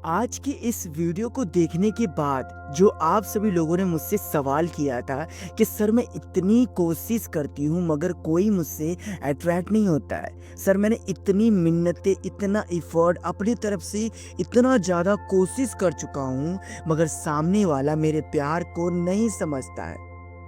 आज की इस वीडियो को देखने के बाद जो आप सभी लोगों ने मुझसे सवाल किया था कि सर मैं इतनी कोशिश करती हूँ मगर कोई मुझसे अट्रैक्ट नहीं होता है। सर मैंने इतनी मिन्नतें, इतना एफर्ट अपनी तरफ से इतना ज़्यादा कोशिश कर चुका हूँ मगर सामने वाला मेरे प्यार को नहीं समझता है।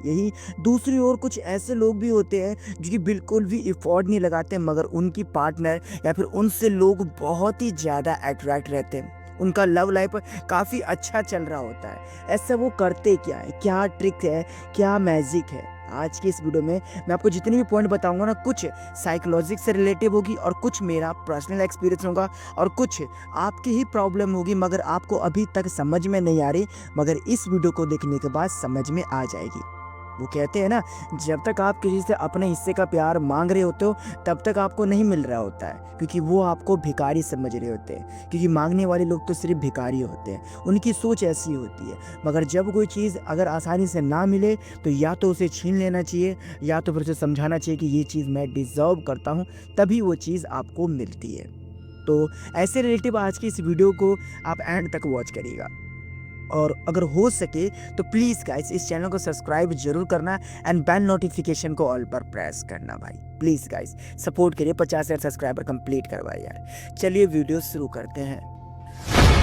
यही दूसरी ओर कुछ ऐसे लोग भी होते हैं जो कि बिल्कुल भी एफर्ट नहीं लगाते मगर उनकी पार्टनर या फिर उनसे लोग बहुत ही ज़्यादा अट्रैक्ट रहते हैं। उनका लव लाइफ काफ़ी अच्छा चल रहा होता है। ऐसा वो करते क्या है, क्या ट्रिक है, क्या मैजिक है? आज की इस वीडियो में मैं आपको जितने भी पॉइंट बताऊंगा ना, कुछ साइकोलॉजिक से रिलेटिव होगी और कुछ मेरा पर्सनल एक्सपीरियंस होगा और कुछ आपकी ही प्रॉब्लम होगी मगर आपको अभी तक समझ में नहीं आ रही, मगर इस वीडियो को देखने के बाद समझ में आ जाएगी। वो कहते हैं ना, जब तक आप किसी से अपने हिस्से का प्यार मांग रहे होते हो तब तक आपको नहीं मिल रहा होता है, क्योंकि वो आपको भिखारी समझ रहे होते हैं। क्योंकि मांगने वाले लोग तो सिर्फ भिखारी होते हैं, उनकी सोच ऐसी होती है। मगर जब कोई चीज़ अगर आसानी से ना मिले तो या तो उसे छीन लेना चाहिए या तो फिर उसे समझाना चाहिए कि ये चीज़ मैं डिज़र्व करता हूँ, तभी वो चीज़ आपको मिलती है। तो ऐसे रिलेटिव आज की इस वीडियो को आप एंड तक वॉच करिएगा और अगर हो सके तो प्लीज़ गाइस इस चैनल को सब्सक्राइब जरूर करना एंड बेल नोटिफिकेशन को ऑल पर प्रेस करना। भाई प्लीज़ गाइस सपोर्ट करिए, 50,000 सब्सक्राइबर कंप्लीट करवाइए यार। चलिए वीडियो शुरू करते हैं।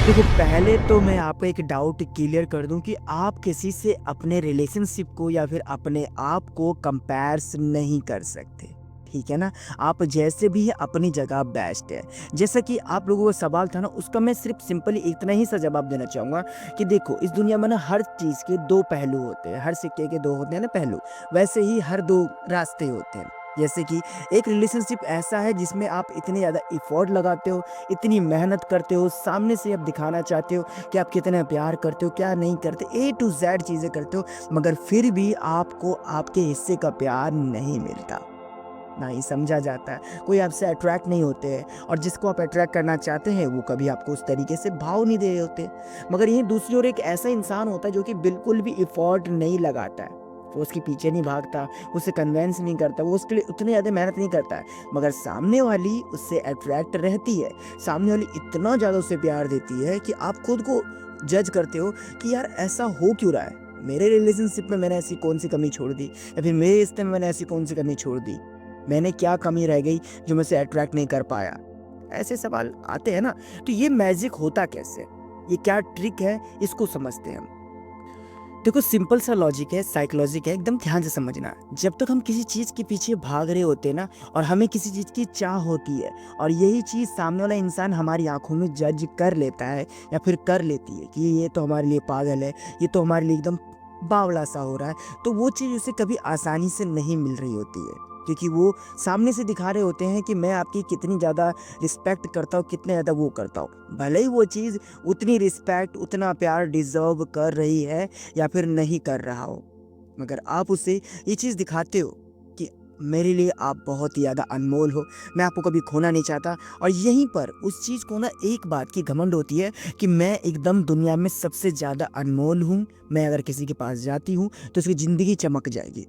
देखो, पहले तो मैं आपको एक डाउट क्लियर कर दूं कि आप किसी से अपने रिलेशनशिप को या फिर अपने आप को कंपेयर्स नहीं कर सकते, ठीक है ना। आप जैसे भी है अपनी जगह बेस्ट है। जैसा कि आप लोगों का सवाल था ना, उसका मैं सिर्फ सिंपली इतना ही सा जवाब देना चाहूँगा कि देखो, इस दुनिया में ना हर चीज़ के दो पहलू होते हैं, हर सिक्के के दो होते हैं ना पहलू, वैसे ही हर दो रास्ते होते हैं। जैसे कि एक रिलेशनशिप ऐसा है जिसमें आप इतने ज़्यादा एफर्ट लगाते हो, इतनी मेहनत करते हो, सामने से आप दिखाना चाहते हो कि आप कितना प्यार करते हो, क्या नहीं करते, ए टू जेड चीज़ें करते हो, मगर फिर भी आपको आपके हिस्से का प्यार नहीं मिलता, ना ही समझा जाता है। कोई आपसे अट्रैक्ट नहीं होते हैं और जिसको आप अट्रैक्ट करना चाहते हैं वो कभी आपको उस तरीके से भाव नहीं दे रहे होते। मगर यहीं दूसरी ओर एक ऐसा इंसान होता है जो कि बिल्कुल भी एफर्ट नहीं लगाता है, वो उसके पीछे नहीं भागता, उसे कन्वेंस नहीं करता, वो उसके लिए उतनी ज़्यादा मेहनत नहीं करता है, मगर सामने वाली उससे अट्रैक्ट रहती है, सामने वाली इतना ज़्यादा उसे प्यार देती है कि आप खुद को जज करते हो कि यार ऐसा हो क्यों रहा है, मेरे रिलेशनशिप में मैंने ऐसी कौन सी कमी छोड़ दी या फिर मेरे रिश्ते में मैंने ऐसी कौन सी कमी छोड़ दी, मैंने क्या कमी रह गई जो मैं उसे अट्रैक्ट नहीं कर पाया। ऐसे सवाल आते हैं ना। तो ये मैजिक होता कैसे, ये क्या ट्रिक है, इसको समझते हैं हम। देखो, सिंपल सा लॉजिक है, साइकोलॉजिक है, एकदम ध्यान से समझना। जब तक हम किसी चीज़ के पीछे भाग रहे होते हैं ना और हमें किसी चीज़ की चाह होती है और यही चीज़ सामने वाला इंसान हमारी आंखों में जज कर लेता है या फिर कर लेती है कि ये तो हमारे लिए पागल है, ये तो हमारे लिए एकदम बावला सा हो रहा है, तो वो चीज़ उसे कभी आसानी से नहीं मिल रही होती है, क्योंकि वो सामने से दिखा रहे होते हैं कि मैं आपकी कितनी ज़्यादा रिस्पेक्ट करता हूँ, कितने ज़्यादा वो करता हूँ। भले ही वो चीज़ उतनी रिस्पेक्ट, उतना प्यार डिज़र्व कर रही है या फिर नहीं कर रहा हो, मगर आप उसे ये चीज़ दिखाते हो कि मेरे लिए आप बहुत ही ज़्यादा अनमोल हो, मैं आपको कभी खोना नहीं चाहता। और यहीं पर उस चीज़ को ना एक बात की घमंड होती है कि मैं एकदम दुनिया में सबसे ज़्यादा अनमोल हूँ, मैं अगर किसी के पास जाती हूँ तो उसकी ज़िंदगी चमक जाएगी।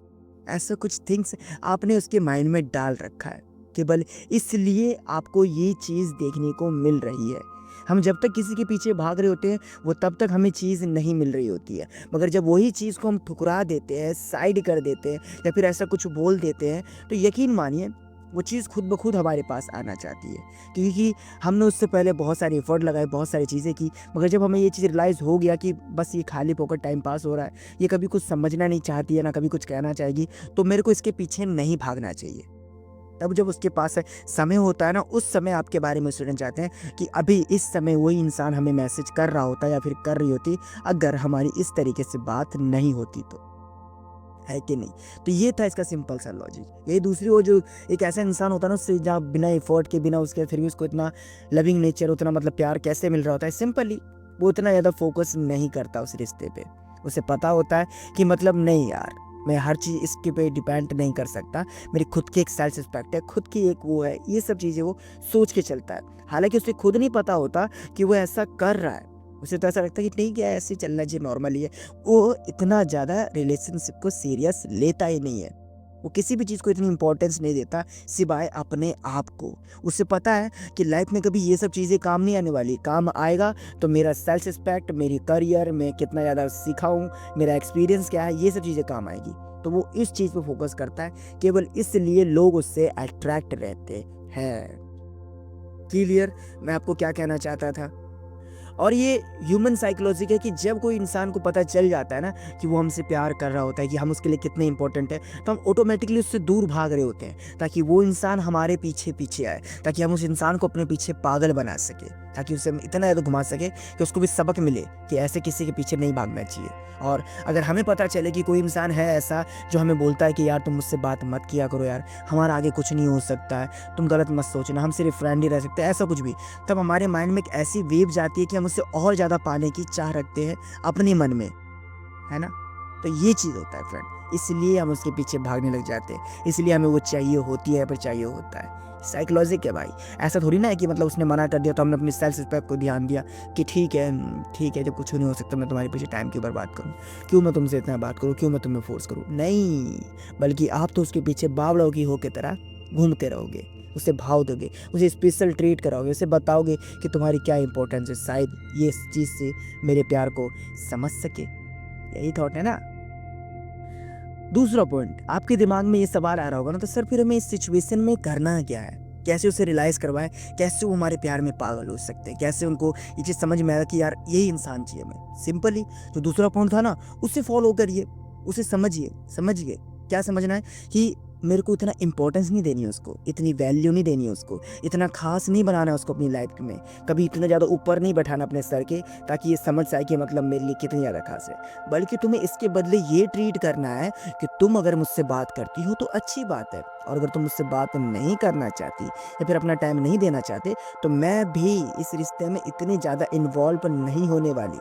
ऐसा कुछ थिंग्स आपने उसके माइंड में डाल रखा है, केवल इसलिए आपको ये चीज़ देखने को मिल रही है। हम जब तक किसी के पीछे भाग रहे होते हैं वो तब तक हमें चीज़ नहीं मिल रही होती है, मगर जब वही चीज़ को हम ठुकरा देते हैं, साइड कर देते हैं या फिर ऐसा कुछ बोल देते हैं, तो यकीन मानिए वो चीज़ खुद ब खुद हमारे पास आना चाहती है, क्योंकि हमने उससे पहले बहुत सारे एफर्ट लगाए, बहुत सारी चीज़ें की, मगर जब हमें ये चीज़ रियलाइज़ हो गया कि बस ये खाली फोकट टाइम पास हो रहा है, ये कभी कुछ समझना नहीं चाहती है, ना कभी कुछ कहना चाहेगी, तो मेरे को इसके पीछे नहीं भागना चाहिए। तब जब उसके पास समय होता है ना, उस समय आपके बारे में सुनना चाहते हैं कि अभी इस समय वही इंसान हमें मैसेज कर रहा होता या फिर कर रही होती अगर हमारी इस तरीके से बात नहीं होती तो, है कि नहीं। तो ये था इसका सिंपल सा लॉजिक। ये दूसरी वो जो एक ऐसा इंसान होता है ना, उससे जहाँ बिना एफर्ट के, बिना उसके फिर भी उसको इतना लविंग नेचर, उतना मतलब प्यार कैसे मिल रहा होता है, सिंपली वो उतना ज़्यादा फोकस नहीं करता उस रिश्ते पे। उसे पता होता है कि मतलब नहीं यार, मैं हर चीज़ इसके पे डिपेंड नहीं कर सकता, मेरी खुद की एक सेल्फ रिस्पेक्ट है, खुद की एक वो है, ये सब चीज़ें वो सोच के चलता है। हालांकि उसे खुद नहीं पता होता कि वो ऐसा कर रहा है, उसे तो ऐसा लगता है कि नहीं, क्या ऐसे चलना चाहिए, नॉर्मली है। वो इतना ज़्यादा रिलेशनशिप को सीरियस लेता ही नहीं है, वो किसी भी चीज़ को इतनी इंपॉर्टेंस नहीं देता सिवाय अपने आप को। उसे पता है कि लाइफ में कभी ये सब चीज़ें काम नहीं आने वाली, काम आएगा तो मेरा सेल्फ रिस्पेक्ट, मेरी करियर, मैं कितना ज़्यादा सीखा हूँ, मेरा एक्सपीरियंस क्या है, ये सब चीज़ें काम आएगी। तो वो इस चीज़ पे फोकस करता है, केवल इसलिए लोग उससे अट्रैक्ट रहते हैं। क्लियर मैं आपको क्या कहना चाहता था। और ये ह्यूमन साइकोलॉजी है कि जब कोई इंसान को पता चल जाता है ना कि वो हमसे प्यार कर रहा होता है, कि हम उसके लिए कितने इंपॉर्टेंट है, तो हम ऑटोमेटिकली उससे दूर भाग रहे होते हैं ताकि वो इंसान हमारे पीछे पीछे आए, ताकि हम उस इंसान को अपने पीछे पागल बना सके, ताकि उसे हम इतना ज़्यादा घुमा सके कि उसको भी सबक मिले कि ऐसे किसी के पीछे नहीं भागना चाहिए। और अगर हमें पता चले कि कोई इंसान है ऐसा जो हमें बोलता है कि यार तुम मुझसे बात मत किया करो यार, हमारा आगे कुछ नहीं हो सकता है, तुम गलत मत सोचना, हम सिर्फ फ्रेंड ही रह सकते हैं, ऐसा कुछ भी, तब हमारे माइंड में एक ऐसी वेव जाती है कि हम उससे और ज़्यादा पाने की चाह रखते हैं अपने मन में, है ना। तो ये चीज़ होता है फ्रेंड, इसलिए हम उसके पीछे भागने लग जाते हैं, इसलिए हमें वो चाहिए होती है, पर चाहिए होता है। साइकोलॉजिक है भाई, ऐसा थोड़ी ना है कि मतलब उसने मना कर दिया तो हमने अपनी सेल्फ रिस्पेक्ट को ध्यान दिया कि ठीक है जब कुछ नहीं हो सकता मैं तुम्हारे पीछे टाइम क्यों बर्बाद करूँ, क्यों मैं तुमसे इतना बात करूँ, क्यों मैं तुम्हें फोर्स करूँ। नहीं, बल्कि आप तो उसके पीछे बावड़ों की हो के तरह घूमते रहोगे, उसे भाव दोगे, उसे स्पेशल ट्रीट कराओगे, उसे बताओगे कि तुम्हारी क्या इंपॉर्टेंस है, शायद ये चीज़ से मेरे प्यार को समझ सके। यही थॉट है ना। दूसरा पॉइंट, आपके दिमाग में ये सवाल आ रहा होगा ना, तो सर फिर हमें इस सिचुएशन में करना क्या है, कैसे उसे रियलाइज़ करवाएं, कैसे वो हमारे प्यार में पागल हो सकते हैं, कैसे उनको ये चीज़ समझ में आएगा कि यार यही इंसान चाहिए हमें। सिंपली जो दूसरा पॉइंट था ना, उससे फॉलो करिए, उसे समझिए क्या समझना है कि मेरे को इतना इंपॉर्टेंस नहीं देनी है उसको, इतनी वैल्यू नहीं देनी है उसको, इतना खास नहीं बनाना है उसको अपनी लाइफ में, कभी इतना ज़्यादा ऊपर नहीं बैठाना अपने सर के ताकि ये समझ जाए कि मतलब मेरे लिए कितनी ज़्यादा खास है। बल्कि तुम्हें इसके बदले ये ट्रीट करना है कि तुम अगर मुझसे बात करती हो तो अच्छी बात है, और अगर तुम मुझसे बात नहीं करना चाहती या फिर अपना टाइम नहीं देना चाहते तो मैं भी इस रिश्ते में इतनी ज़्यादा इन्वॉल्व नहीं होने वाली।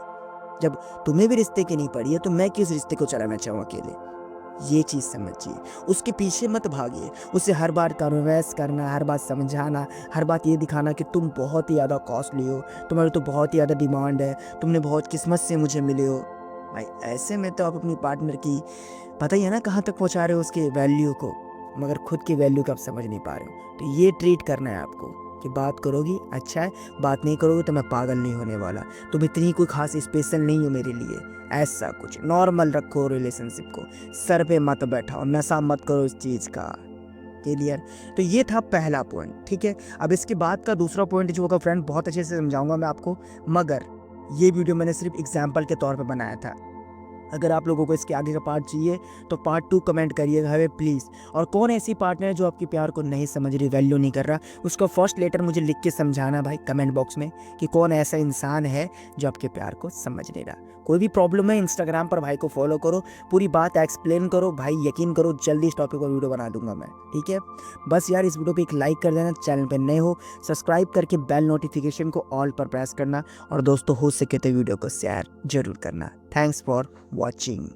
जब तुम्हें भी रिश्ते की नहीं पड़ी है तो मैं किस रिश्ते को चलाना चाहूँ अकेले। ये चीज़ समझिए, उसके पीछे मत भागिए, उसे हर बार कन्विंस करना, हर बात समझाना, हर बात ये दिखाना कि तुम बहुत ही ज़्यादा कॉस्टली हो, तुम्हारी तो बहुत ही ज़्यादा डिमांड है, तुमने बहुत किस्मत से मुझे मिले हो। भाई ऐसे में तो आप अपनी पार्टनर की पता ही है ना कहाँ तक पहुँचा रहे हो उसके वैल्यू को, मगर खुद की वैल्यू को आप समझ नहीं पा रहे हो। तो ये ट्रीट करना है आपको कि बात करोगी अच्छा है, बात नहीं करोगे तो मैं पागल नहीं होने वाला, तुम इतनी कोई खास स्पेशल नहीं हो मेरे लिए। ऐसा कुछ नॉर्मल रखो रिलेशनशिप को, सर पे मत बैठाओ, नशा मत करो इस चीज़ का। क्लियर। तो ये था पहला पॉइंट, ठीक है। अब इसके बाद का दूसरा पॉइंट जो होगा फ्रेंड बहुत अच्छे से समझाऊंगा मैं आपको, मगर ये वीडियो मैंने सिर्फ एग्जाम्पल के तौर पर बनाया था। अगर आप लोगों को इसके आगे का पार्ट चाहिए तो पार्ट 2 कमेंट करिएगा हमें प्लीज़। और कौन ऐसी पार्टनर है जो आपके प्यार को नहीं समझ रही, वैल्यू नहीं कर रहा, उसका फर्स्ट लेटर मुझे लिख के समझाना भाई कमेंट बॉक्स में कि कौन ऐसा इंसान है जो आपके प्यार को समझ नहीं रहा। कोई भी प्रॉब्लम है इंस्टाग्राम पर भाई को फॉलो करो, पूरी बात एक्सप्लेन करो भाई, यकीन करो जल्दी इस टॉपिक पर वीडियो बना दूंगा मैं, ठीक है। बस यार इस वीडियो पे एक लाइक कर देना, चैनल पर नए हो सब्सक्राइब करके बेल नोटिफिकेशन को ऑल पर प्रेस करना, और दोस्तों हो सके तो वीडियो को शेयर जरूर करना। Thanks for watching.